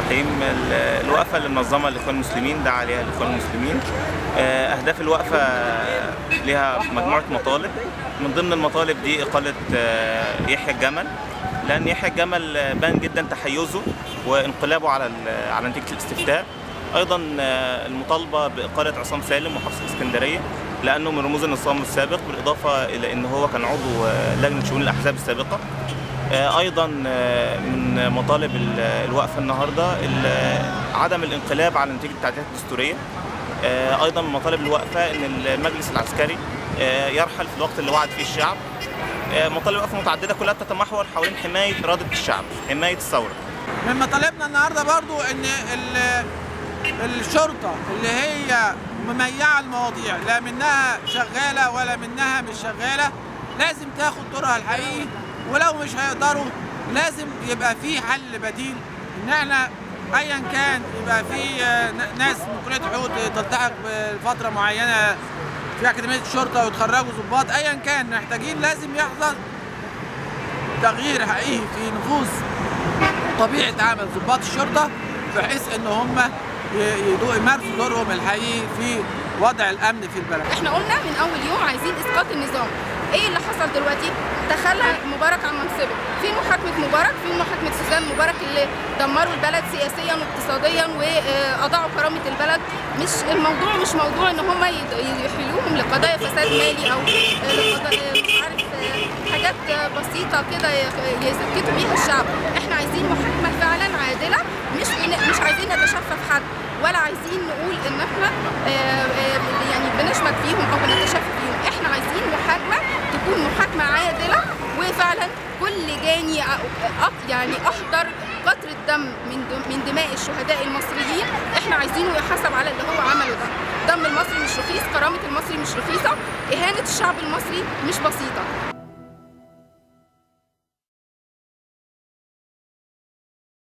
الرحيم. الوقفة اللي منظمة الإخوان المسلمين دعا عليها الإخوان المسلمين. أهداف الوقفة لها مجموعة مطالب، من ضمن المطالب دي إقالة يحيى الجمل، لأن يحيى الجمل بان جدا تحيزه وانقلابه على نتيجة الاستفتاء. أيضا المطالبة بإقالة عصام سالم محافظ اسكندرية لأنه من رموز النظام السابق، بالإضافة إلى أنه هو كان عضو لجنة شؤون الأحزاب السابقة. أيضا من مطالب الوقفة النهاردة عدم الانقلاب على نتيجة التعديلات الدستورية. أيضا من مطالب الوقفة أن المجلس العسكري يرحل في الوقت اللي وعد فيه الشعب. مطالب الوقفة متعددة كلها بتتمحور حوالين حماية إرادة الشعب، حماية الثورة. من مطالبنا النهارده برضو ان الشرطة اللي هي مميعة المواضيع، لا منها شغالة ولا منها مش شغالة، لازم تاخد دورها الحقيقي، ولو مش هيقدروا لازم يبقى في حل بديل، ان احنا ايا كان يبقى في ناس من كلية حقوق تلتحق بفترة معينة في أكاديمية الشرطة ويتخرجوا ضباط، ايا كان محتاجين لازم يحصل تغيير حقيقي في نفوذ طبيعة عمل ضباط الشرطة، بحيث ان هم يمارسوا دورهم الحقيقي في وضع الامن في البلد. احنا قلنا من اول يوم عايزين اسقاط النظام. ايه اللي حصل دلوقتي؟ تخلى مبارك عن منصبه. في محاكمه مبارك، في محاكمه سوزان مبارك اللي دمروا البلد سياسيا واقتصاديا واضاعوا كرامه البلد. الموضوع مش موضوع ان هم يحيلوهم لقضايا فساد مالي او مش عارف حاجات بسيطه كده يسكتوا بيها الشعب. احنا عايزين محاكمه فعلا عادله، مش عايزين نتشفى في حد، ولا عايزين نقول ان احنا يعني بنشمت فيهم او بنتشفى فيهم. احنا عايزين محاكمه تكون محاكمه عادله، وفعلا كل جاني يعني احضر قطره دم من دماء الشهداء المصريين احنا عايزينه يحاسب على اللي هو عمله ده. دم المصري مش رخيص، كرامه المصري مش رخيصه، اهانه الشعب المصري مش بسيطه.